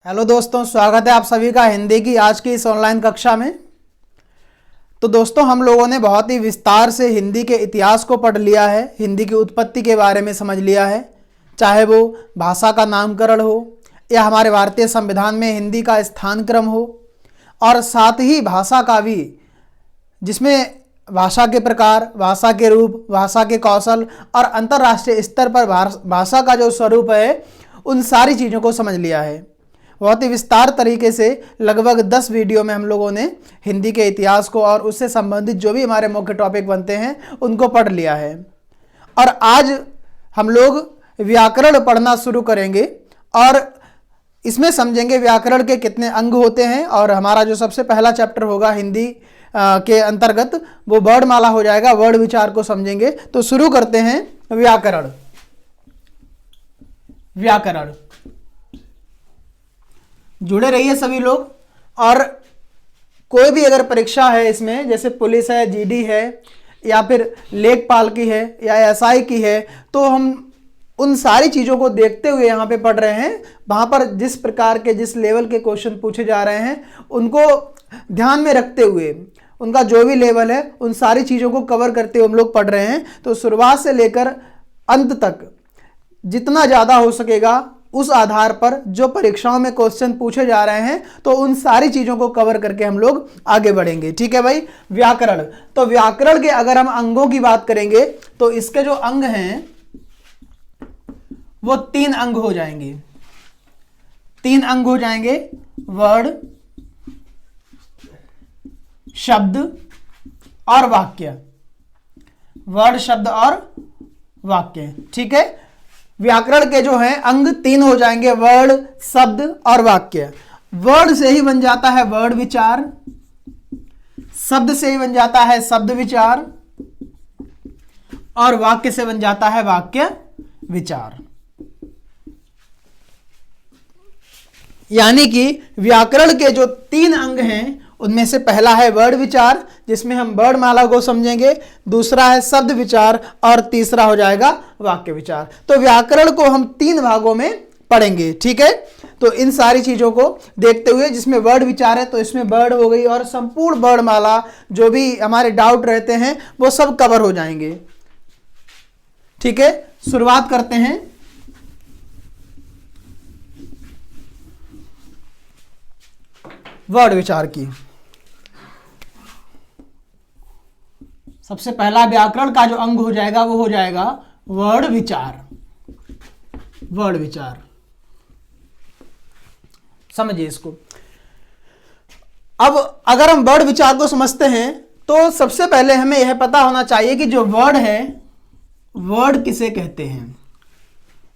Hello दोस्तों, स्वागत है आप सभी का हिंदी की आज की इस ऑनलाइन कक्षा में। तो दोस्तों, हम लोगों ने बहुत ही विस्तार से हिंदी के इतिहास को पढ़ लिया है, हिंदी की उत्पत्ति के बारे में समझ लिया है, चाहे वो भाषा का नामकरण हो या हमारे भारतीय संविधान में हिंदी का स्थान क्रम हो, और साथ ही भाषा का भी, जिसमें भाषा के प्रकार, भाषा के रूप, भाषा के कौशल और अंतर्राष्ट्रीय स्तर पर भाषा का जो स्वरूप है, उन सारी चीज़ों को समझ लिया है। बहुत ही विस्तार तरीके से लगभग 10 वीडियो में हम लोगों ने हिंदी के इतिहास को और उससे संबंधित जो भी हमारे मुख्य टॉपिक बनते हैं उनको पढ़ लिया है। और आज हम लोग व्याकरण पढ़ना शुरू करेंगे और इसमें समझेंगे व्याकरण के कितने अंग होते हैं। और हमारा जो सबसे पहला चैप्टर होगा हिंदी के अंतर्गत, वो वर्णमाला हो जाएगा, वर्ण विचार को समझेंगे। तो शुरू करते हैं व्याकरण। व्याकरण जुड़े रहिए सभी लोग। और कोई भी अगर परीक्षा है इसमें, जैसे पुलिस है, जीडी है, या फिर लेखपाल की है या एसआई की है, तो हम उन सारी चीज़ों को देखते हुए यहाँ पे पढ़ रहे हैं। वहाँ पर जिस प्रकार के, जिस लेवल के क्वेश्चन पूछे जा रहे हैं, उनको ध्यान में रखते हुए, उनका जो भी लेवल है, उन सारी चीज़ों को कवर करते हुए हम लोग पढ़ रहे हैं। तो शुरुआत से लेकर अंत तक जितना ज़्यादा हो सकेगा उस आधार पर जो परीक्षाओं में क्वेश्चन पूछे जा रहे हैं, तो उन सारी चीज़ों को कवर करके हम लोग आगे बढ़ेंगे। ठीक है भाई। व्याकरण, तो व्याकरण के अगर हम अंगों की बात करेंगे तो इसके जो अंग हैं वो 3 अंग हो जाएंगे। 3 अंग हो जाएंगे, वर्ण, शब्द और वाक्य। वर्ण, शब्द और वाक्य। ठीक है। व्याकरण के जो हैं अंग 3 हो जाएंगे, वर्ण, शब्द और वाक्य। वर्ण से ही बन जाता है वर्ण विचार, शब्द से ही बन जाता है शब्द विचार, और वाक्य से बन जाता है वाक्य विचार। यानी कि व्याकरण के जो 3 अंग हैं उनमें से पहला है वर्ण विचार, जिसमें हम वर्णमाला को समझेंगे, दूसरा है शब्द विचार और तीसरा हो जाएगा वाक्य विचार। तो व्याकरण को हम 3 भागों में पढ़ेंगे। ठीक है। तो इन सारी चीज़ों को देखते हुए, जिसमें वर्ण विचार है तो इसमें वर्ण हो गई, और संपूर्ण वर्णमाला जो भी हमारे डाउट रहते हैं वो सब कवर हो जाएंगे। ठीक है। शुरुआत करते हैं। वर्ण विचार की। सबसे पहला व्याकरण का जो अंग हो जाएगा वो हो जाएगा वर्ण विचार। वर्ण विचार समझिए इसको। अब अगर हम वर्ण विचार को समझते हैं तो सबसे पहले हमें यह पता होना चाहिए कि जो वर्ण है, वर्ण किसे कहते हैं।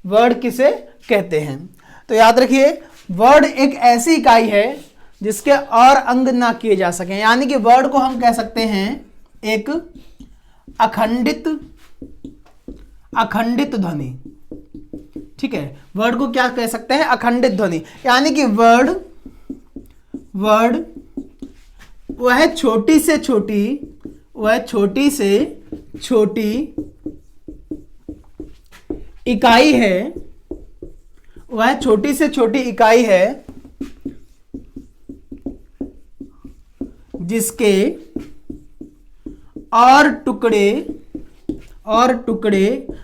वर्ण किसे कहते हैं, तो याद रखिए, वर्ण एक ऐसी इकाई है जिसके और अंग ना किए जा सकें। यानी कि वर्ण को हम कह सकते हैं एक अखंडित ध्वनि। ठीक है। वर्ड को क्या कह सकते हैं? अखंडित ध्वनि। यानी कि वर्ड वह छोटी से छोटी इकाई है, वह छोटी से छोटी इकाई है जिसके और टुकड़े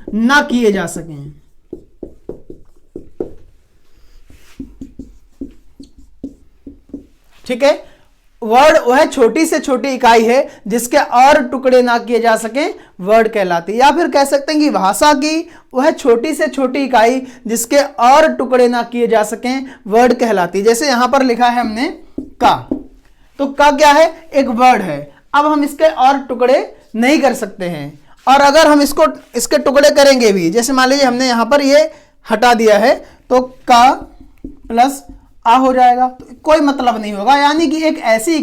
ना किए जा सकें। ठीक है। वर्ड वह छोटी से छोटी इकाई है जिसके और टुकड़े ना किए जा सकें, वर्ड कहलाती है। या फिर कह सकते हैं कि भाषा की वह छोटी से छोटी इकाई जिसके और टुकड़े ना किए जा सकें, वर्ड कहलाती है। जैसे यहां पर लिखा है हमने का, तो का क्या है? एक वर्ड है। अब हम इसके और टुकड़े नहीं कर सकते हैं, और अगर हम इसके टुकड़े करेंगे भी, जैसे मान लीजिए हमने यहां पर ये हटा दिया है, तो का प्लस आ हो जाएगा, तो कोई मतलब नहीं होगा। यानी कि एक ऐसी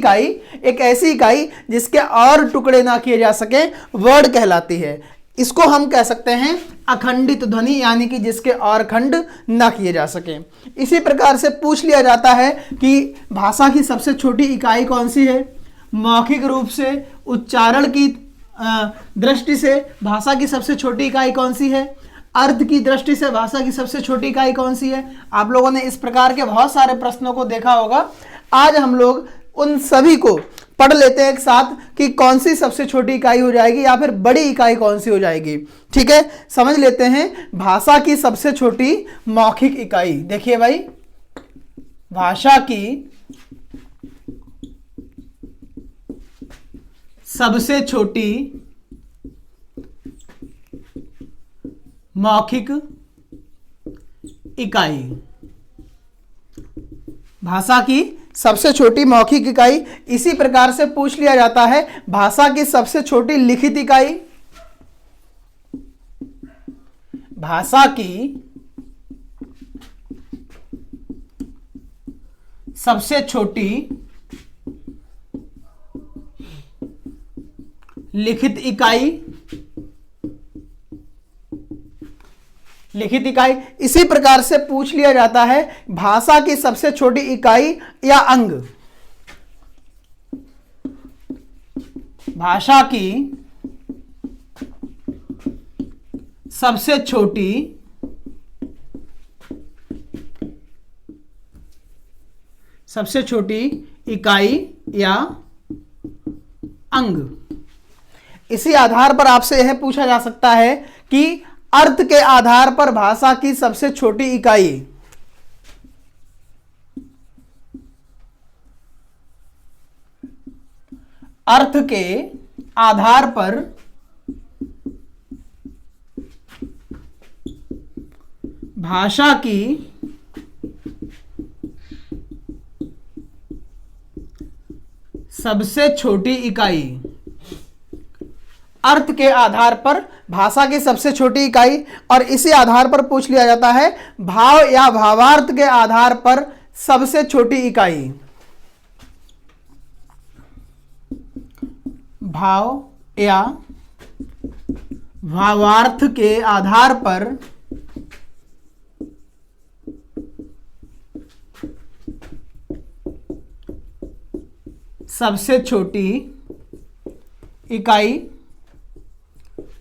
इकाई जिसके और टुकड़े ना किए जा सके, वर्ड कहलाती है। इसको हम कह सकते हैं अखंडित ध्वनि, यानी कि जिसके और खंड ना किए जा सके। इसी प्रकार से पूछ लिया जाता है कि भाषा की सबसे छोटी इकाई कौन सी है। मौखिक रूप से, उच्चारण की दृष्टि से भाषा की सबसे छोटी इकाई कौन सी है? अर्थ की दृष्टि से भाषा की सबसे छोटी इकाई कौन सी है? आप लोगों ने इस प्रकार के बहुत सारे प्रश्नों को देखा होगा। आज हम लोग उन सभी को पढ़ लेते हैं एक साथ कि कौन सी सबसे छोटी इकाई हो जाएगी या फिर बड़ी इकाई कौन सी हो जाएगी। ठीक है, समझ लेते हैं भाषा की सबसे छोटी मौखिक इकाई। देखिए भाई, भाषा की सबसे छोटी मौखिक इकाई, भाषा की सबसे छोटी मौखिक इकाई। इसी प्रकार से पूछ लिया जाता है भाषा की सबसे छोटी लिखित इकाई। भाषा की सबसे छोटी लिखित इकाई, लिखित इकाई। इसी प्रकार से पूछ लिया जाता है भाषा की सबसे छोटी इकाई या अंग। भाषा की सबसे छोटी इकाई या अंग। इसी आधार पर आपसे यह पूछा जा सकता है कि अर्थ के आधार पर भाषा की सबसे छोटी इकाई, अर्थ के आधार पर भाषा की सबसे छोटी इकाई, अर्थ के आधार पर भाषा की सबसे छोटी इकाई। और इसी आधार पर पूछ लिया जाता है भाव या भावार्थ के आधार पर सबसे छोटी इकाई। भाव या भावार्थ के आधार पर सबसे छोटी इकाई,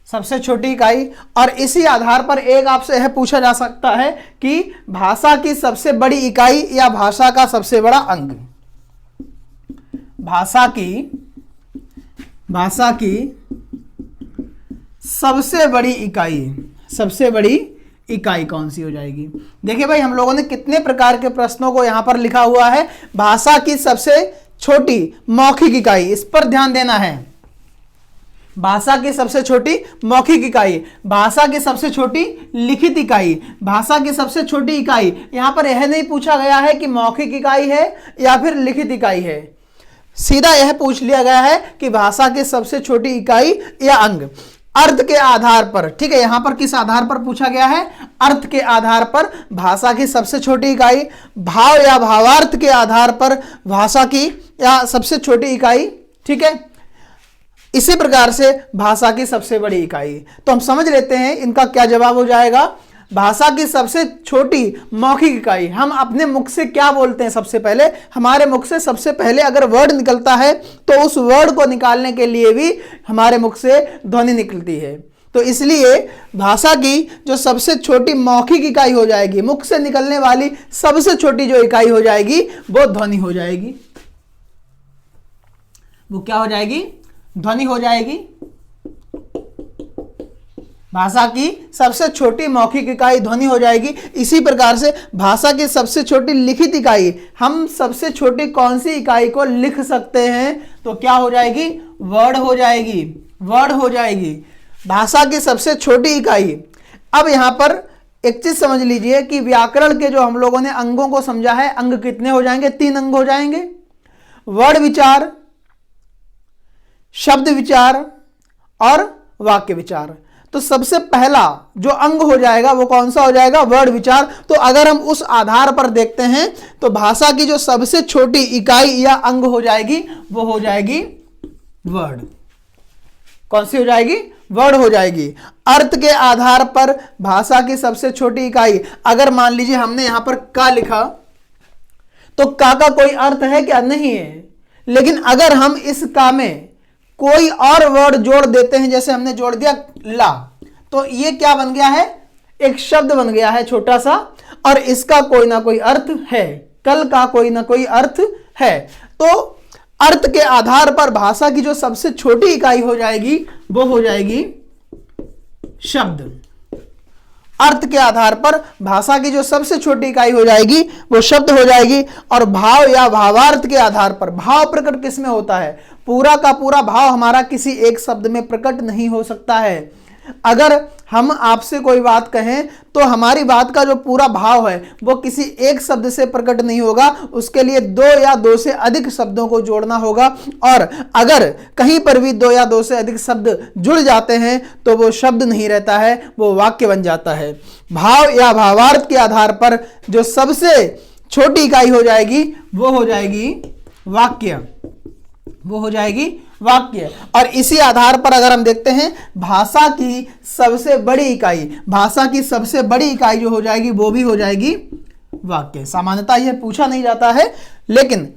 सबसे छोटी इकाई। और इसी आधार पर एक आपसे यह पूछा जा सकता है कि भाषा की सबसे बड़ी इकाई या भाषा का सबसे बड़ा अंग। भाषा की सबसे बड़ी इकाई, सबसे बड़ी इकाई कौन सी हो जाएगी? देखिए भाई, हम लोगों ने कितने प्रकार के प्रश्नों को यहां पर लिखा हुआ है। भाषा की सबसे छोटी मौखिक इकाई, इस पर ध्यान देना है। भाषा की सबसे छोटी मौखिक इकाई, भाषा की सबसे छोटी लिखित इकाई, भाषा की सबसे छोटी इकाई। यहां पर यह नहीं पूछा गया है कि मौखिक इकाई है या फिर लिखित इकाई है, सीधा यह पूछ लिया गया है कि भाषा की सबसे छोटी इकाई या अंग। अर्थ के आधार पर, ठीक है, यहां पर किस आधार पर पूछा गया है? अर्थ के आधार पर भाषा की सबसे छोटी इकाई, भाव या भावार्थ के आधार पर भाषा की या सबसे छोटी इकाई। ठीक है, इसी प्रकार से भाषा की सबसे बड़ी इकाई। तो हम समझ लेते हैं इनका क्या जवाब हो जाएगा। भाषा की सबसे छोटी मौखिक इकाई, हम अपने मुख से क्या बोलते हैं? सबसे पहले हमारे मुख से सबसे पहले अगर वर्ड निकलता है तो उस वर्ड को निकालने के लिए भी हमारे मुख से ध्वनि निकलती है। तो इसलिए भाषा की जो सबसे छोटी मौखिक इकाई हो जाएगी, मुख से निकलने वाली सबसे छोटी जो इकाई हो जाएगी वो ध्वनि हो जाएगी। वो क्या हो जाएगी? ध्वनि हो जाएगी। भाषा की सबसे छोटी मौखिक इकाई ध्वनि हो जाएगी। इसी प्रकार से भाषा की सबसे छोटी लिखित इकाई, हम सबसे छोटी कौन सी इकाई को लिख सकते हैं? तो क्या हो जाएगी? वर्ड हो जाएगी, वर्ड हो जाएगी। भाषा की सबसे छोटी इकाई। अब यहां पर एक चीज समझ लीजिए कि व्याकरण के जो हम लोगों ने अंगों को समझा है, अंग कितने हो जाएंगे? 3 अंग हो जाएंगे। वर्ड विचार, शब्द विचार और वाक्य विचार। तो सबसे पहला जो अंग हो जाएगा वो कौन सा हो जाएगा? वर्ड विचार। तो अगर हम उस आधार पर देखते हैं तो भाषा की जो सबसे छोटी इकाई या अंग हो जाएगी वो हो जाएगी वर्ड। कौन सी हो जाएगी? वर्ड हो जाएगी। अर्थ के आधार पर भाषा की सबसे छोटी इकाई, अगर मान लीजिए हमने यहां पर का लिखा तो का कोई अर्थ है क्या? नहीं है। लेकिन अगर हम इस का में कोई और वर्ड जोड़ देते हैं, जैसे हमने जोड़ दिया ला, तो ये क्या बन गया है? एक शब्द बन गया है छोटा सा, और इसका कोई ना कोई अर्थ है, कल का कोई ना कोई अर्थ है। तो अर्थ के आधार पर भाषा की जो सबसे छोटी इकाई हो जाएगी वो हो जाएगी शब्द। अर्थ के आधार पर भाषा की जो सबसे छोटी इकाई हो जाएगी वो शब्द हो जाएगी। और भाव या भावार्थ के आधार पर, भाव प्रकट किस में होता है? पूरा का पूरा भाव हमारा किसी एक शब्द में प्रकट नहीं हो सकता है। अगर हम आपसे कोई बात कहें तो हमारी बात का जो पूरा भाव है वो किसी एक शब्द से प्रकट नहीं होगा, उसके लिए दो या दो से अधिक शब्दों को जोड़ना होगा। और अगर कहीं पर भी दो या दो से अधिक शब्द जुड़ जाते हैं तो वो शब्द नहीं रहता है, वो वाक्य बन जाता है। भाव या भावार्थ के आधार पर जो सबसे छोटी इकाई हो जाएगी वो हो जाएगी वाक्य, वो हो जाएगी वाक्य। और इसी आधार पर अगर हम देखते हैं भाषा की सबसे बड़ी इकाई, भाषा की सबसे बड़ी इकाई जो हो जाएगी वो भी हो जाएगी वाक्य। सामान्यतः यह पूछा नहीं जाता है, लेकिन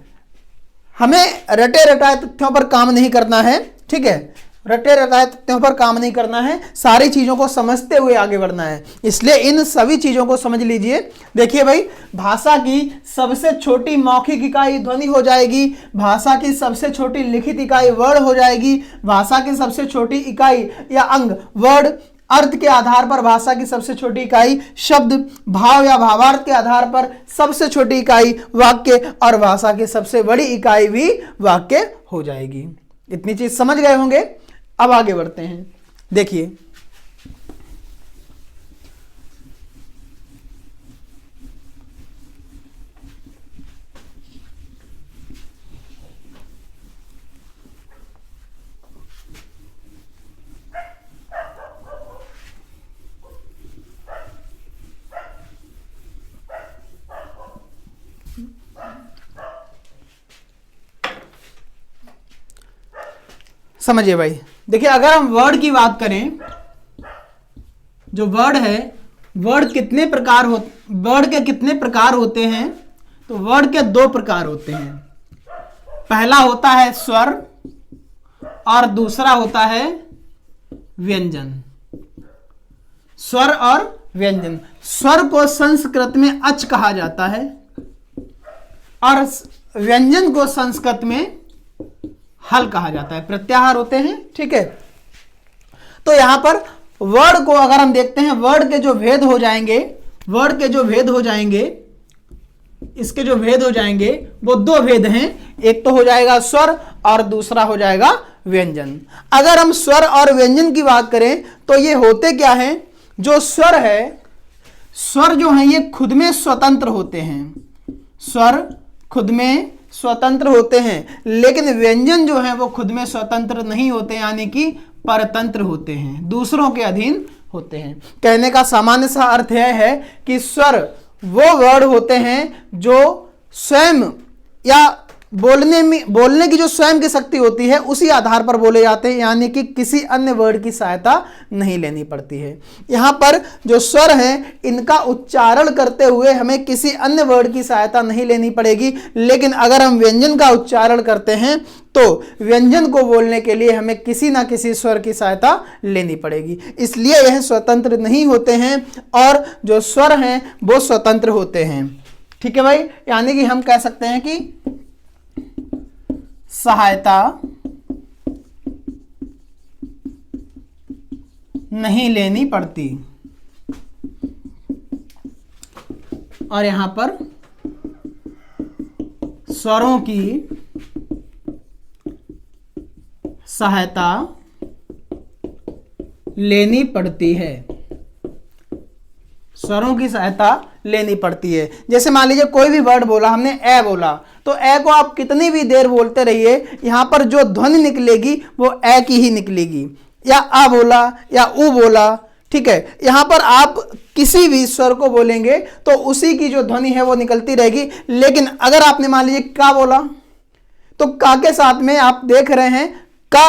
हमें रटे रटाए तथ्यों पर काम नहीं करना है, ठीक है, रटे रटाए तथ्यों पर काम नहीं करना है, सारी चीजों को समझते हुए आगे बढ़ना है। इसलिए इन सभी चीजों को समझ लीजिए। देखिए भाई, भाषा की सबसे छोटी मौखिक इकाई ध्वनि हो जाएगी, भाषा की सबसे छोटी लिखित इकाई वर्ड हो जाएगी, भाषा की सबसे छोटी इकाई या अंग वर्ड, अर्थ के आधार पर भाषा की सबसे छोटी इकाई शब्द, भाव या भावार्थ के आधार पर सबसे छोटी इकाई वाक्य, और भाषा की सबसे बड़ी इकाई भी वाक्य हो जाएगी। इतनी चीज समझ गए होंगे। अब आगे बढ़ते हैं। देखिए, समझिए भाई, देखिए अगर हम वर्ड की बात करें, जो वर्ड है, वर्ड कितने प्रकार हो, वर्ड के कितने प्रकार होते हैं? तो वर्ड के दो प्रकार होते हैं। पहला होता है स्वर और दूसरा होता है व्यंजन। स्वर और व्यंजन। स्वर को संस्कृत में अच कहा जाता है और व्यंजन को संस्कृत में हल कहा जाता है, प्रत्याहार होते हैं, ठीक है। तो यहां पर वर्ड को अगर हम देखते हैं, वर्ड के जो भेद हो जाएंगे, वर्ड के जो भेद हो जाएंगे, इसके जो भेद हो जाएंगे वो दो भेद हैं, एक तो हो जाएगा स्वर और दूसरा हो जाएगा व्यंजन। अगर हम स्वर और व्यंजन की बात करें तो ये होते क्या हैं? जो स्वर है, स्वर जो है ये खुद में स्वतंत्र होते हैं, स्वर खुद में स्वतंत्र होते हैं, लेकिन व्यंजन जो है वो खुद में स्वतंत्र नहीं होते, यानी कि परतंत्र होते हैं, दूसरों के अधीन होते हैं। कहने का सामान्य सा अर्थ यह है कि स्वर वो वर्ड होते हैं जो स्वयं या बोलने की जो स्वयं की शक्ति होती है उसी आधार पर बोले जाते हैं, यानी कि किसी अन्य वर्ड की सहायता नहीं लेनी पड़ती है। यहाँ पर जो स्वर हैं इनका उच्चारण करते हुए हमें किसी अन्य वर्ड की सहायता नहीं लेनी पड़ेगी, लेकिन अगर हम व्यंजन का उच्चारण करते हैं तो व्यंजन को बोलने के लिए हमें किसी ना किसी स्वर की सहायता लेनी पड़ेगी, इसलिए यह स्वतंत्र नहीं होते हैं और जो स्वर हैं वो स्वतंत्र होते हैं। ठीक है भाई, यानी कि हम कह सकते हैं कि सहायता नहीं लेनी पड़ती और यहां पर स्वरों की सहायता लेनी पड़ती है, स्वरों की सहायता लेनी पड़ती है। जैसे मान लीजिए कोई भी वर्ड बोला, हमने ए बोला, तो ए को आप कितनी भी देर बोलते रहिए, यहां पर जो ध्वनि निकलेगी वो ए की ही निकलेगी, या आ बोला या उ बोला, ठीक है। यहां पर आप किसी भी स्वर को बोलेंगे तो उसी की जो ध्वनि है वो निकलती रहेगी, लेकिन अगर आपने मान लीजिए का बोला तो का के साथ में आप देख रहे हैं का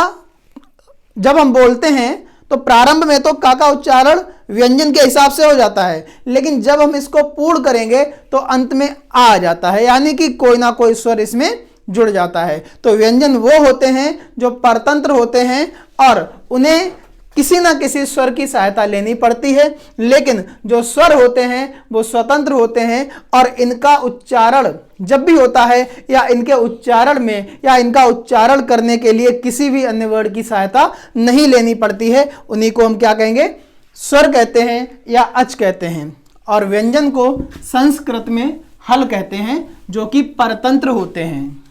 जब हम बोलते हैं तो प्रारंभ में तो का उच्चारण व्यंजन के हिसाब से हो जाता है, लेकिन जब हम इसको पूर्ण करेंगे तो अंत में आ जाता है, यानी कि कोई ना कोई स्वर इसमें जुड़ जाता है। तो व्यंजन वो होते हैं जो परतंत्र होते हैं और उन्हें किसी ना किसी स्वर की सहायता लेनी पड़ती है, लेकिन जो स्वर होते हैं वो स्वतंत्र होते हैं और इनका उच्चारण जब भी होता है या इनके उच्चारण में या इनका उच्चारण करने के लिए किसी भी अन्य वर्ड की सहायता नहीं लेनी पड़ती है। उन्हीं को हम क्या कहेंगे, स्वर कहते हैं या अच कहते हैं। और व्यंजन को संस्कृत में हल कहते हैं, जो कि परतंत्र होते हैं,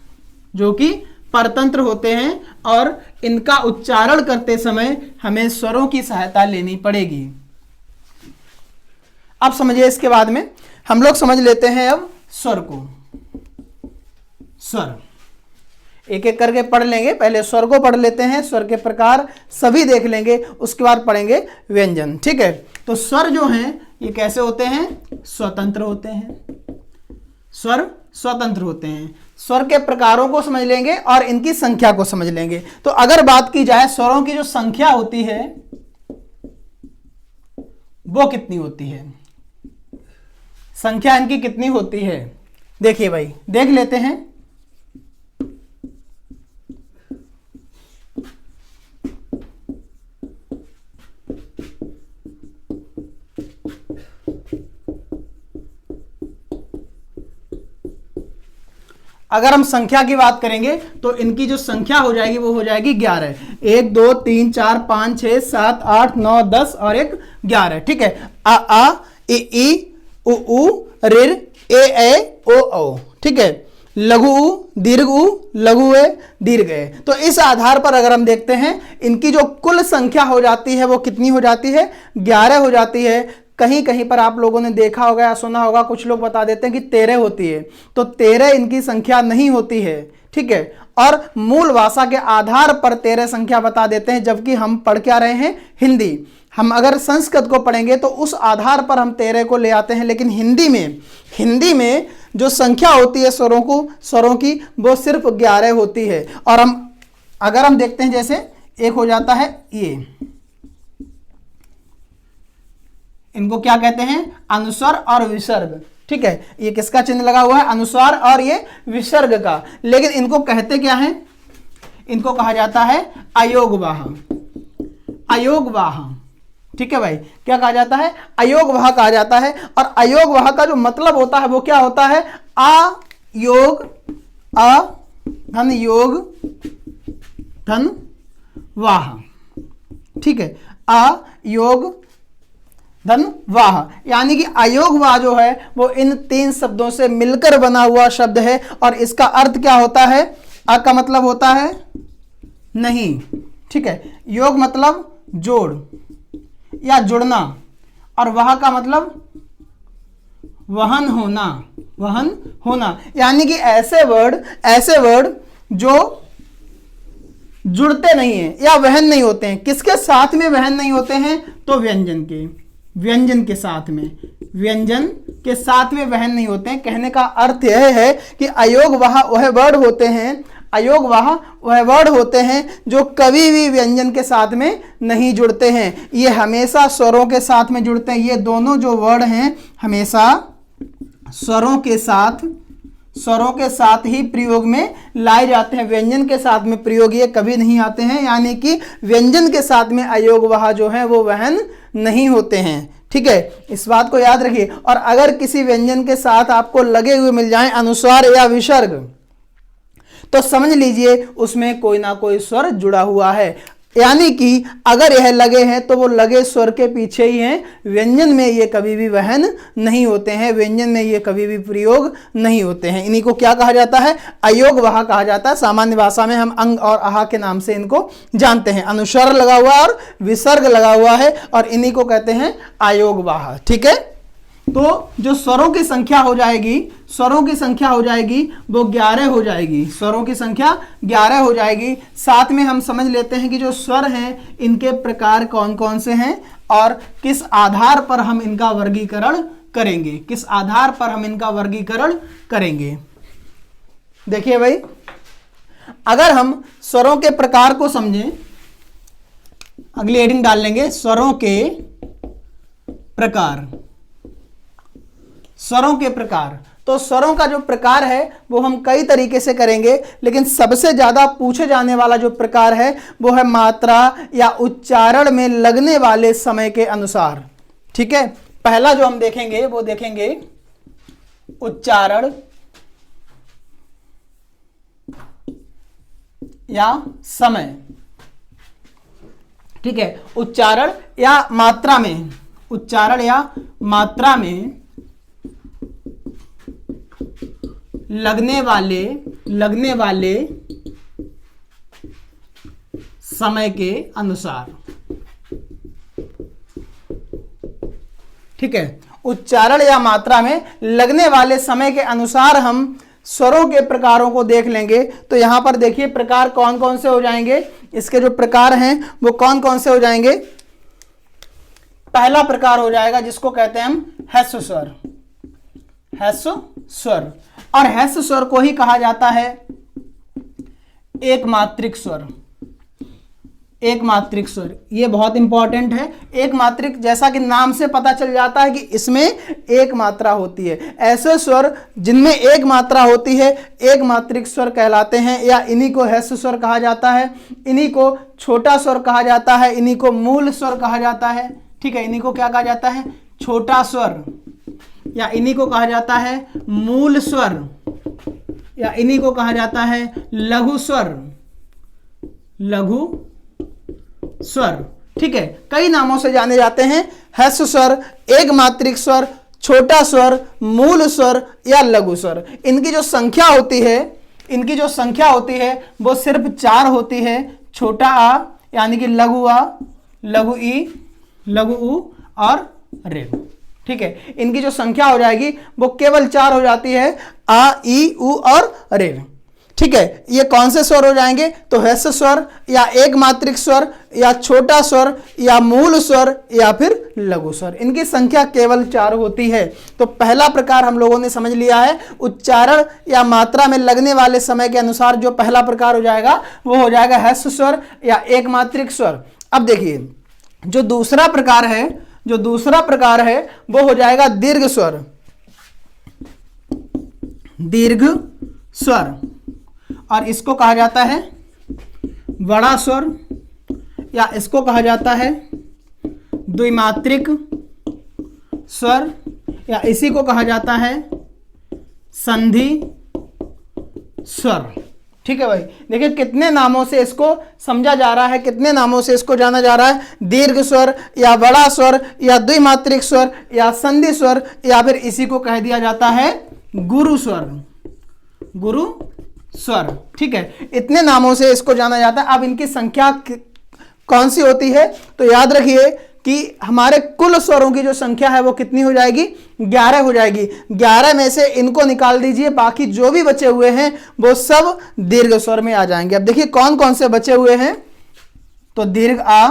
जो कि परतंत्र होते हैं और इनका उच्चारण करते समय हमें स्वरों की सहायता लेनी पड़ेगी। अब समझिए, इसके बाद में हम लोग समझ लेते हैं अब स्वर को। स्वर एक एक करके पढ़ लेंगे। पहले स्वर को पढ़ लेते हैं, स्वर के प्रकार सभी देख लेंगे, उसके बाद पढ़ेंगे व्यंजन। ठीक है, तो स्वर जो हैं ये कैसे होते हैं, स्वतंत्र होते हैं। स्वर स्वतंत्र होते हैं। स्वर के प्रकारों को समझ लेंगे और इनकी संख्या को समझ लेंगे। तो अगर बात की जाए स्वरों की जो संख्या होती है वो कितनी होती है, संख्या इनकी कितनी होती है, देखिए भाई देख लेते हैं। अगर हम संख्या की बात करेंगे तो इनकी जो संख्या हो जाएगी वो हो जाएगी 11। 1 2 3 4 5 6 7 8 9 10 और 1 11। ठीक है, आ आ ई उ उ ऋ ए ओ औ। ठीक है, लघु उ दीर्घ उ लघु ए दीर्घ ए। तो इस आधार पर अगर हम देखते हैं इनकी जो कुल संख्या हो जाती है वो कितनी हो जाती है, 11 हो जाती है। कहीं कहीं पर आप लोगों ने देखा होगा या सुना होगा, कुछ लोग बता देते हैं कि 13 होती है, तो 13 इनकी संख्या नहीं होती है। ठीक है, और मूल भाषा के आधार पर 13 संख्या बता देते हैं, जबकि हम पढ़ क्या रहे हैं, हिंदी। हम अगर संस्कृत को पढ़ेंगे तो उस आधार पर हम 13 को ले आते हैं, लेकिन हिंदी में जो संख्या होती है स्वरों की वो सिर्फ 11 होती है। और अगर हम देखते हैं, जैसे एक हो जाता है ये, इनको क्या कहते हैं, अनुस्वर और विसर्ग। ठीक है, ये किसका चिन्ह लगा हुआ है, अनुस्वार और ये विसर्ग का। लेकिन इनको कहते क्या है, इनको कहा जाता है अयोगवाह। अयोगवाह। ठीक है भाई, क्या कहा जाता है, अयोगवाह कहा जाता है। और अयोगवाह का जो मतलब होता है वो क्या होता है, आ योग अ धन योग धन वाह। ठीक है, आ योग धन वाह, यानी कि अयोग वाह जो है वो इन 3 शब्दों से मिलकर बना हुआ शब्द है। और इसका अर्थ क्या होता है, अ का मतलब होता है नहीं। ठीक है, योग मतलब जोड़ या जुड़ना, और वाह का मतलब वहन होना, यानी कि ऐसे वर्ड जो जुड़ते नहीं है या वहन नहीं होते हैं। किसके साथ में वहन नहीं होते हैं, तो व्यंजन के साथ में वहन नहीं होते हैं। कहने का अर्थ यह है कि अयोगवाह वह वर्ड होते हैं जो कभी भी व्यंजन के साथ में नहीं जुड़ते हैं, ये हमेशा स्वरों के साथ में जुड़ते हैं। ये दोनों जो वर्ड हैं हमेशा स्वरों के साथ ही प्रयोग में लाए जाते हैं, व्यंजन के साथ में प्रयोग ये कभी नहीं आते हैं। यानी कि व्यंजन के साथ में अयोगवाह जो है वो वहन नहीं होते हैं। ठीक है, इस बात को याद रखिए। और अगर किसी व्यंजन के साथ आपको लगे हुए मिल जाएं अनुस्वार या विसर्ग, तो समझ लीजिए उसमें कोई ना कोई स्वर जुड़ा हुआ है। यानी कि अगर यह लगे हैं तो वो लगे स्वर के पीछे ही हैं, व्यंजन में ये कभी भी वहन नहीं होते हैं, व्यंजन में ये कभी भी प्रयोग नहीं होते हैं। इन्हीं को क्या कहा जाता है, अयोगवाह कहा जाता है। सामान्य भाषा में हम अंग और आहा के नाम से इनको जानते हैं। अनुस्वर लगा हुआ है और विसर्ग लगा हुआ है, और इन्हीं को कहते हैं अयोगवाह। ठीक है, तो जो स्वरों की संख्या हो जाएगी वो 11 हो जाएगी। स्वरों की संख्या 11 हो जाएगी। साथ में हम समझ लेते हैं कि जो स्वर हैं इनके प्रकार कौन कौन से हैं और किस आधार पर हम इनका वर्गीकरण करेंगे। देखिए भाई, अगर हम स्वरों के प्रकार को समझें, अगली हेडिंग डाल लेंगे, स्वरों के प्रकार। तो स्वरों का जो प्रकार है वो हम कई तरीके से करेंगे, लेकिन सबसे ज्यादा पूछे जाने वाला जो प्रकार है वो है मात्रा या उच्चारण में लगने वाले समय के अनुसार। ठीक है, पहला जो हम देखेंगे वो देखेंगे उच्चारण या समय। ठीक है, उच्चारण या मात्रा में, उच्चारण या मात्रा में लगने वाले समय के अनुसार। ठीक है, उच्चारण या मात्रा में लगने वाले समय के अनुसार हम स्वरों के प्रकारों को देख लेंगे। तो यहां पर देखिए प्रकार कौन कौन से हो जाएंगे, इसके जो प्रकार हैं वो कौन कौन से हो जाएंगे। पहला प्रकार हो जाएगा जिसको कहते हैं हम ह्रस्व स्वर, ह्रस्व स्वर। और ह्रस्व स्वर को ही कहा जाता है एक मात्रिक स्वर, एक मात्रिक स्वर। ये बहुत इंपॉर्टेंट है। एक मात्रिक, जैसा कि नाम से पता चल जाता है कि इसमें एक मात्रा होती है। ऐसे स्वर जिनमें एक मात्रा होती है एक मात्रिक स्वर कहलाते हैं, या इन्हीं को ह्रस्व स्वर कहा जाता है, इन्हीं को छोटा स्वर कहा जाता है, इन्हीं को मूल स्वर कहा जाता है। ठीक है, इन्हीं को क्या कहा जाता है, छोटा स्वर, या इन्हीं को कहा जाता है मूल स्वर, या इन्हीं को कहा जाता है लघु स्वर, लघु स्वर। ठीक है, कई नामों से जाने जाते हैं ह्रस्व स्वर, एक मात्रिक स्वर, छोटा स्वर, मूल स्वर या लघु स्वर। इनकी जो संख्या होती है, इनकी जो संख्या होती है वो सिर्फ 4 होती है। छोटा आ यानी कि लघु आ, लघु ई, लघु ऊ और रेव। ठीक है, इनकी जो संख्या हो जाएगी वो केवल 4 हो जाती है, आ, ई, ऊ और रेव। ठीक है, ये कौन से स्वर हो जाएंगे, तो ह्रस्व स्वर या एक मात्रिक स्वर या छोटा स्वर या मूल स्वर या फिर लघु स्वर। इनकी संख्या केवल 4 होती है। तो पहला प्रकार हम लोगों ने समझ लिया है, उच्चारण या मात्रा में लगने वाले समय के अनुसार जो पहला प्रकार हो जाएगा वो हो जाएगा ह्रस्व स्वर या एक मात्रिक स्वर। अब देखिए जो दूसरा प्रकार है, जो दूसरा प्रकार है वो हो जाएगा दीर्घ स्वर, दीर्घ स्वर। और इसको कहा जाता है बड़ा स्वर, या इसको कहा जाता है द्विमात्रिक स्वर, या इसी को कहा जाता है संधि स्वर। ठीक है भाई, देखिए कितने नामों से इसको समझा जा रहा है, कितने नामों से इसको जाना जा रहा है। दीर्घ स्वर या बड़ा स्वर या द्विमात्रिक स्वर या संधि स्वर, या फिर इसी को कह दिया जाता है गुरु स्वर, गुरु स्वर। ठीक है, इतने नामों से इसको जाना जाता है। अब इनकी संख्या कौन सी होती है, तो याद रखिए कि हमारे कुल स्वरों की जो संख्या है वो कितनी हो जाएगी, 11 हो जाएगी। 11 में से इनको निकाल दीजिए, बाकी जो भी बचे हुए हैं वो सब दीर्घ स्वर में आ जाएंगे। अब देखिए कौन कौन से बचे हुए हैं, तो दीर्घ आ,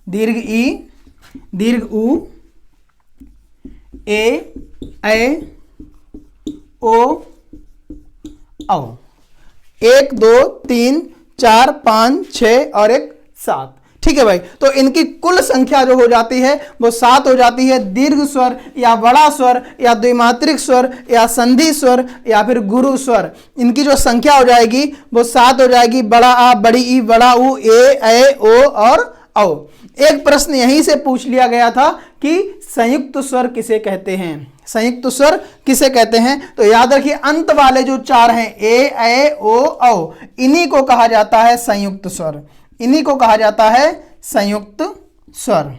दीर्घ ई, दीर्घ ऊ, ए, ओ, औ। 1 2 3 4 5 6 और 1 7। ठीक है भाई, तो इनकी कुल संख्या जो हो जाती है वो 7 हो जाती है। दीर्घ स्वर या बड़ा स्वर या द्विमात्रिक स्वर या संधि स्वर या फिर गुरु स्वर, इनकी जो संख्या हो जाएगी वो 7 हो जाएगी। बड़ा आ, बड़ी ई, बड़ा ऊ, ए, ओ और औ। एक प्रश्न यहीं से पूछ लिया गया था कि संयुक्त स्वर किसे कहते हैं, संयुक्त स्वर किसे कहते हैं। तो याद रखिए अंत वाले जो 4 हैं ए, ओ, औ, इन्हीं को कहा जाता है संयुक्त स्वर, इन्हीं को कहा जाता है संयुक्त स्वर।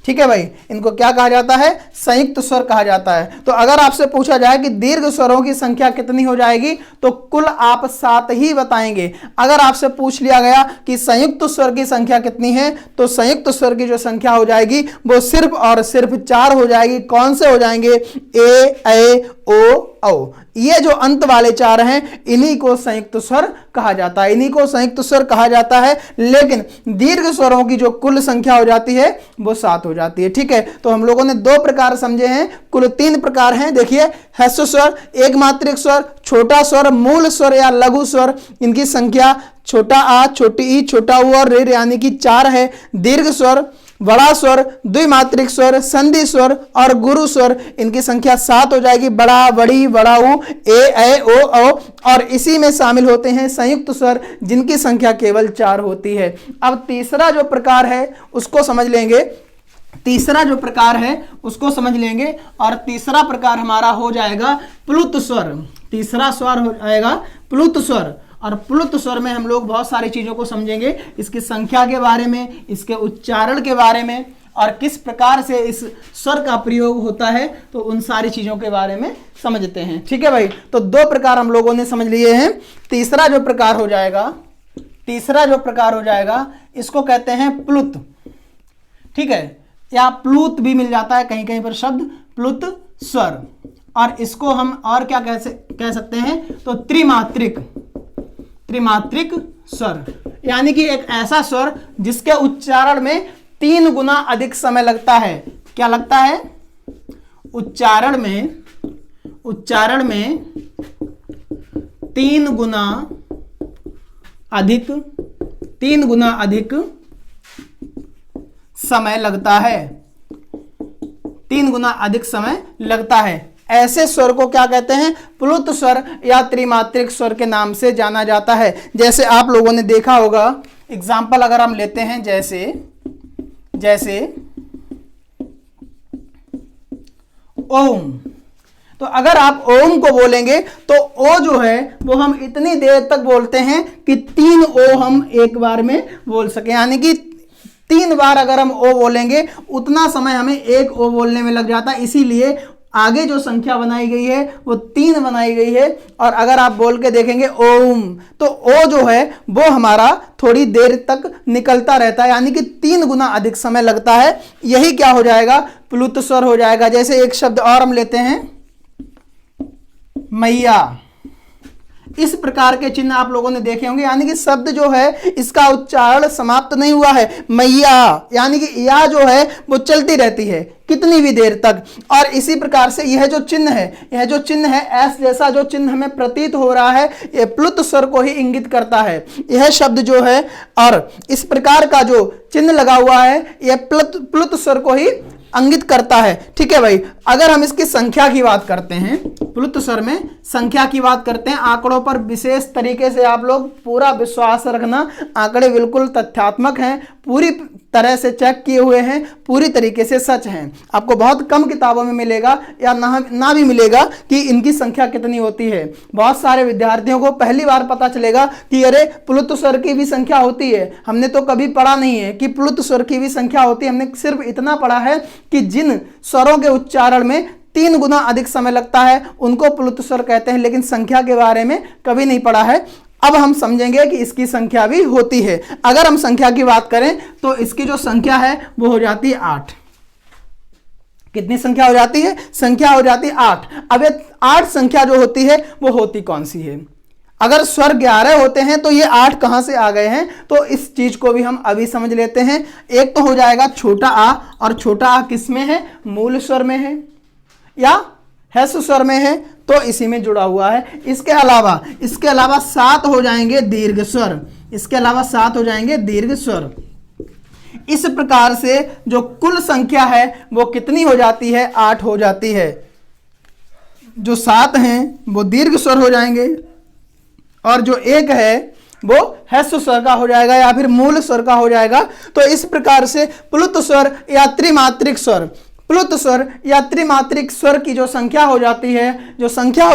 ठीक है भाई, इनको क्या कहा जाता है, संयुक्त स्वर कहा जाता है। तो अगर आपसे पूछा जाए कि दीर्घ स्वरों की संख्या कितनी हो जाएगी, तो कुल आप 7 ही बताएंगे। अगर आपसे पूछ लिया गया कि संयुक्त स्वर की संख्या कितनी है, तो संयुक्त स्वर की जो संख्या हो जाएगी वो सिर्फ और सिर्फ 4 हो जाएगी। कौन से हो जाएंगे, ए, ओ, औ। ये जो अंत वाले 4 हैं इन्हीं को संयुक्त स्वर कहा जाता है, इन्हीं को संयुक्त स्वर कहा जाता है। लेकिन दीर्घ स्वरों की जो कुल संख्या हो जाती है वो 7 हो जाती है। ठीक है, तो हम लोगों ने 2 प्रकार समझे हैं, कुल 3 प्रकार हैं। देखिए ह्रस्व स्वर, एक मात्रिक स्वर, छोटा स्वर, मूल स्वर या लघु स्वर। इनकी संख्या छोटा आ, छोटी ई, छोटा ऊ और रे यानी कि 4 है। दीर्घ स्वर बड़ा स्वर, द्विमात्रिक स्वर, संधि स्वर और गुरु स्वर, इनकी संख्या 7 हो जाएगी। बड़ा, बड़ी, बड़ाऊ, ए, ओ, औ, और इसी में शामिल होते हैं संयुक्त स्वर जिनकी संख्या केवल 4 होती है। अब तीसरा जो प्रकार है उसको समझ लेंगे, तीसरा जो प्रकार है उसको समझ लेंगे, और तीसरा प्रकार हमारा हो जाएगा प्लुत स्वर। तीसरा स्वर हो जाएगा प्लुत स्वर, और प्लुत स्वर में हम लोग बहुत सारी चीजों को समझेंगे, इसकी संख्या के बारे में, इसके उच्चारण के बारे में, और किस प्रकार से इस स्वर का प्रयोग होता है, तो उन सारी चीजों के बारे में समझते हैं। ठीक है भाई, तो 2 प्रकार हम लोगों ने समझ लिए हैं। तीसरा जो प्रकार हो जाएगा, तीसरा जो प्रकार हो जाएगा इसको कहते हैं प्लुत। ठीक है, या प्लुत भी मिल जाता है कहीं कहीं पर शब्द, प्लुत स्वर, और इसको हम और क्या कह सकते हैं, तो त्रिमात्रिक, त्रिमात्रिक स्वर, यानी कि एक ऐसा स्वर जिसके उच्चारण में 3 गुना अधिक समय लगता है। क्या लगता है? उच्चारण में 3 गुना अधिक, 3 गुना अधिक समय लगता है, 3 गुना अधिक समय लगता है। ऐसे स्वर को क्या कहते हैं? प्लुत स्वर या त्रिमात्रिक स्वर के नाम से जाना जाता है। जैसे आप लोगों ने देखा होगा, एग्जाम्पल अगर हम लेते हैं, जैसे ओम, तो अगर आप ओम को बोलेंगे तो ओ जो है वो हम इतनी देर तक बोलते हैं कि 3 ओ हम एक बार में बोल सके, यानी कि 3 बार अगर हम ओ बोलेंगे उतना समय हमें एक ओ बोलने में लग जाता है। इसीलिए आगे जो संख्या बनाई गई है वो 3 बनाई गई है, और अगर आप बोल के देखेंगे ओम, तो ओ जो है वो हमारा थोड़ी देर तक निकलता रहता है, यानी कि 3 गुना अधिक समय लगता है। यही क्या हो जाएगा? प्लुत स्वर हो जाएगा। जैसे एक शब्द और हम लेते हैं, मैया। इस प्रकार के चिन्ह आप लोगों ने देखे होंगे, यानी कि शब्द जो है इसका उच्चारण समाप्त नहीं हुआ है, मैया, यानी कि या जो है वो चलती रहती है कितनी भी देर तक। और इसी प्रकार से यह जो चिन्ह है एस जैसा जो चिन्ह हमें प्रतीत हो रहा है, यह प्लुत स्वर को ही इंगित करता है। यह शब्द जो है और इस प्रकार का जो चिन्ह लगा हुआ है यह प्लुत स्वर को ही इंगित करता है। ठीक है भाई, अगर हम इसकी संख्या की बात करते हैं, प्लुत स्वर में संख्या की बात करते हैं, आंकड़ों पर विशेष तरीके से आप लोग पूरा विश्वास रखना, आंकड़े बिल्कुल तथ्यात्मक हैं, पूरी तरह से चेक किए हुए हैं, पूरी तरीके से सच हैं। आपको बहुत कम किताबों में मिलेगा या ना भी मिलेगा कि इनकी संख्या कितनी होती है। बहुत सारे विद्यार्थियों को पहली बार पता चलेगा कि अरे प्लुत स्वर की भी संख्या होती है, हमने तो कभी पढ़ा नहीं है कि प्लुत स्वर की भी संख्या होती है। हमने सिर्फ इतना पढ़ा है कि जिन स्वरों के उच्चारण में 3 गुना अधिक समय लगता है उनको प्लुत स्वर कहते हैं, लेकिन संख्या के बारे में कभी नहीं पढ़ा है। अब हम समझेंगे कि इसकी संख्या भी होती है। अगर हम संख्या की बात करें तो इसकी जो संख्या है वो हो जाती है 8। कितनी संख्या हो जाती है? संख्या हो जाती है 8। अब ये 8 संख्या जो होती है वो होती कौन सी है? अगर स्वर 11 होते हैं तो ये 8 कहां से आ गए हैं? तो इस चीज को भी हम अभी समझ लेते हैं। एक तो हो जाएगा छोटा आ, और छोटा आ किस में है? मूल स्वर में है या ह्रस्व स्वर में है, तो इसी में जुड़ा हुआ है। इसके अलावा 7 हो जाएंगे दीर्घ स्वर, इसके अलावा 7 हो जाएंगे दीर्घ स्वर। इस प्रकार से जो कुल संख्या है वो कितनी हो जाती है? 8 हो जाती है। जो 7 हैं वो दीर्घ स्वर हो जाएंगे, और जो 1 है वो ह्रस्व स्वर का हो जाएगा या फिर मूल स्वर का हो जाएगा। तो इस प्रकार से प्लुत स्वर या त्रिमात्रिक स्वर, प्लुत स्वर या त्रिमात्रिक स्वर की जो संख्या हो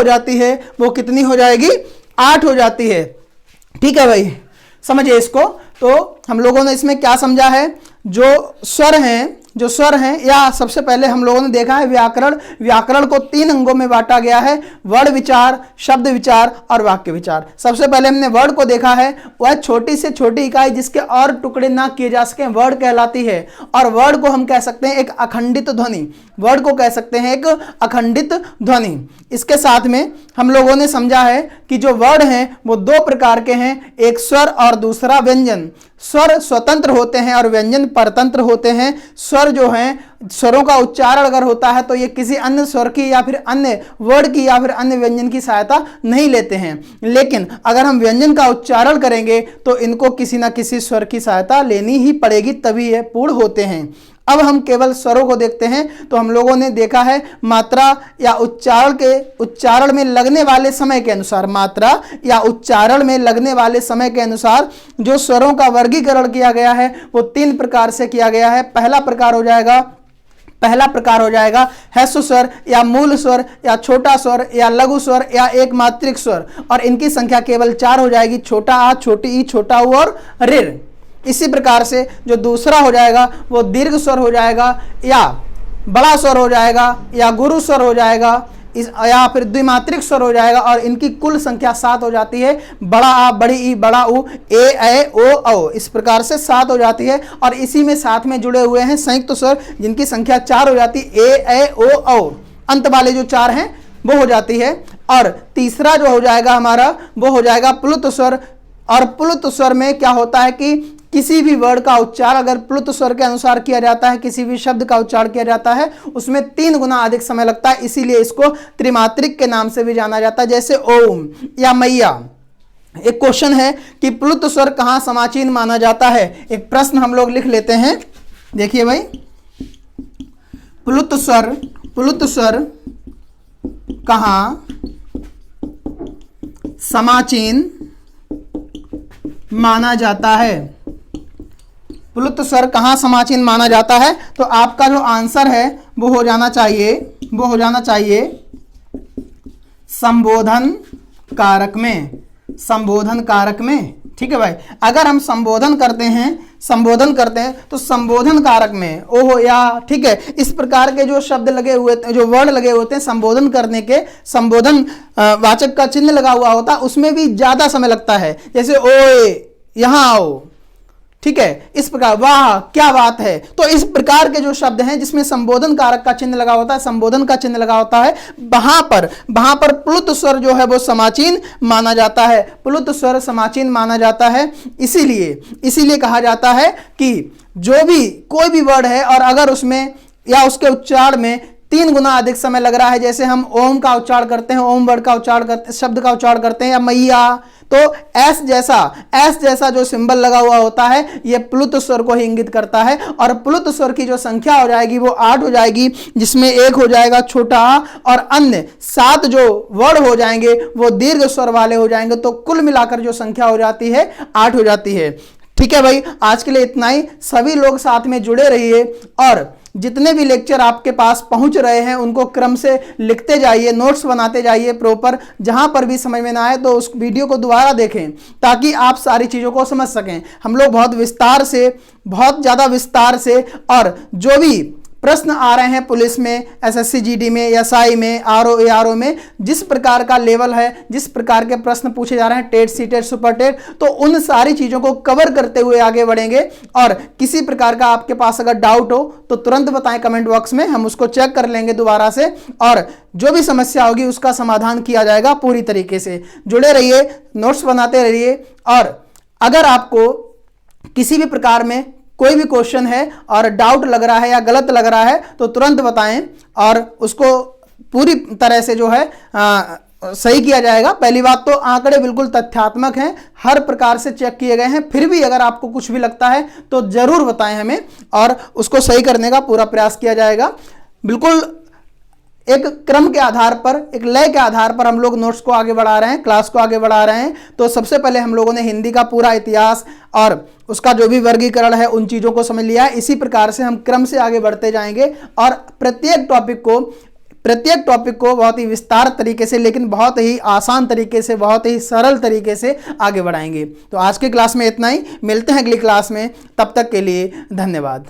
जाती है वो कितनी हो जाएगी? 8 हो जाती है। ठीक है भाई, समझिए इसको। तो हम लोगों ने इसमें क्या समझा है? जो स्वर हैं या सबसे पहले हम लोगों ने देखा है व्याकरण को 3 अंगों में बांटा गया है, वर्ण विचार, शब्द विचार और वाक्य विचार। सबसे पहले हमने वर्ण को देखा है, वह छोटी से छोटी इकाई जिसके और टुकड़े ना किए जा सके वर्ण कहलाती है। और वर्ण को हम कह सकते हैं एक अखंडित ध्वनि, वर्ण को कह सकते हैं एक अखंडित ध्वनि। इसके साथ में हम लोगों ने समझा है कि जो वर्ण हैं वो 2 प्रकार के हैं, एक स्वर और दूसरा व्यंजन। स्वर स्वतंत्र होते हैं और व्यंजन परतंत्र होते हैं। स्वर स्वर जो हैं, स्वरों का उच्चारण अगर होता है तो ये किसी अन्य स्वर की या फिर अन्य वर्ड की या फिर अन्य व्यंजन की सहायता नहीं लेते हैं। लेकिन अगर हम व्यंजन का उच्चारण करेंगे तो इनको किसी ना किसी स्वर की सहायता लेनी ही पड़ेगी, तभी ये पूर्ण होते हैं। अब हम केवल स्वरों को देखते हैं तो हम लोगों ने देखा है मात्रा या उच्चारण में लगने वाले समय के अनुसार, मात्रा या उच्चारण में लगने वाले समय के अनुसार जो स्वरों का वर्गीकरण किया गया है वो 3 प्रकार से किया गया है। पहला प्रकार हो जाएगा ह्रस्व स्वर या मूल स्वर या छोटा स्वर या लघु स्वर या एक मात्रिक स्वर, और इनकी संख्या केवल 4 हो जाएगी, छोटा आ, छोटी ई, छोटा उ और ऋ। इसी प्रकार से जो दूसरा हो जाएगा वो दीर्घ स्वर हो जाएगा या बड़ा स्वर हो जाएगा या गुरु स्वर हो जाएगा या फिर द्विमात्रिक स्वर हो जाएगा, और इनकी कुल संख्या 7 हो जाती है। बड़ा आ, बड़ी ई, बड़ा उ, ए, ऐ, ओ, औ, इस प्रकार से 7 हो जाती है। और इसी में साथ में जुड़े हुए हैं संयुक्त स्वर जिनकी संख्या 4 हो जाती है, ए, ऐ, ओ, औ, अंत वाले जो 4 हैं वो हो जाती है। और तीसरा जो हो जाएगा हमारा वो हो जाएगा प्लुत स्वर। और प्लुत स्वर में क्या होता है कि किसी भी वर्ड का उच्चारण अगर प्लुत स्वर के अनुसार किया जाता है, किसी भी शब्द का उच्चारण किया जाता है, उसमें 3 गुना अधिक समय लगता है, इसीलिए इसको त्रिमात्रिक के नाम से भी जाना जाता है। जैसे ओम या मैया। एक क्वेश्चन है कि प्लुत स्वर कहाँ समाचीन माना जाता है। एक प्रश्न हम लोग लिख लेते हैं, देखिए भाई, प्लुत स्वर कहाँ समाचीन माना जाता है। प्लुत स्वर कहाँ समाचीन माना जाता है, तो आपका जो आंसर है वो हो जाना चाहिए संबोधन कारक में। ठीक है भाई, अगर हम संबोधन करते हैं तो संबोधन कारक में ओहो या, ठीक है, इस प्रकार के जो शब्द लगे हुए, जो वर्ड लगे होते हैं संबोधन करने के, संबोधन वाचक का चिन्ह लगा हुआ होता है, उसमें भी ज्यादा समय लगता है। जैसे ओए, यहां आओ, ठीक है, इस प्रकार, वाह क्या बात है। तो इस प्रकार के जो शब्द हैं जिसमें संबोधन कारक का चिन्ह लगा होता है, संबोधन का चिन्ह लगा होता है, वहां पर प्लुत स्वर जो है वो समाचीन माना जाता है। प्लुत स्वर समाचीन माना जाता है, इसीलिए कहा जाता है कि जो भी कोई भी वर्ड है और अगर उसमें या उसके उच्चारण में 3 गुना अधिक समय लग रहा है, जैसे हम ओम का उच्चारण करते हैं, ओम वर्ड का उच्चारण करते, शब्द का उच्चारण करते हैं, या मैया, तो एस जैसा जो सिंबल लगा हुआ होता है ये प्लुत स्वर को ही इंगित करता है। और प्लुत स्वर की जो संख्या हो जाएगी वो 8 हो जाएगी, जिसमें एक हो जाएगा छोटा आ और अन्य 7 जो वर्ड हो जाएंगे वो दीर्घ स्वर वाले हो जाएंगे। तो कुल मिलाकर जो संख्या हो जाती है 8 हो जाती है। ठीक है भाई, आज के लिए इतना ही। सभी लोग साथ में जुड़े रहिए और जितने भी लेक्चर आपके पास पहुंच रहे हैं उनको क्रम से लिखते जाइए, नोट्स बनाते जाइए प्रॉपर। जहां पर भी समझ में ना आए तो उस वीडियो को दोबारा देखें ताकि आप सारी चीज़ों को समझ सकें। हम लोग बहुत ज़्यादा विस्तार से और जो भी प्रश्न आ रहे हैं पुलिस में, एसएससी जीडी में, एसआई में, आरओ एआरओ में, जिस प्रकार का लेवल है, जिस प्रकार के प्रश्न पूछे जा रहे हैं, टेट सीटेट सुपर टेट, तो उन सारी चीज़ों को कवर करते हुए आगे बढ़ेंगे। और किसी प्रकार का आपके पास अगर डाउट हो तो तुरंत बताएं कमेंट बॉक्स में, हम उसको चेक कर लेंगे दोबारा से और जो भी समस्या होगी उसका समाधान किया जाएगा पूरी तरीके से। जुड़े रहिए, नोट्स बनाते रहिए और अगर आपको किसी भी प्रकार में कोई भी क्वेश्चन है और डाउट लग रहा है या गलत लग रहा है तो तुरंत बताएं और उसको पूरी तरह से जो है सही किया जाएगा। पहली बात तो आंकड़े बिल्कुल तथ्यात्मक हैं, हर प्रकार से चेक किए गए हैं। फिर भी अगर आपको कुछ भी लगता है तो जरूर बताएं हमें और उसको सही करने का पूरा प्रयास किया जाएगा। बिल्कुल एक क्रम के आधार पर, एक लय के आधार पर हम लोग नोट्स को आगे बढ़ा रहे हैं, क्लास को आगे बढ़ा रहे हैं। तो सबसे पहले हम लोगों ने हिंदी का पूरा इतिहास और उसका जो भी वर्गीकरण है उन चीज़ों को समझ लिया है। इसी प्रकार से हम क्रम से आगे बढ़ते जाएंगे और प्रत्येक टॉपिक को बहुत ही विस्तार तरीके से, लेकिन बहुत ही आसान तरीके से, बहुत ही सरल तरीके से आगे बढ़ाएंगे। तो आज के क्लास में इतना ही, मिलते हैं अगली क्लास में, तब तक के लिए धन्यवाद।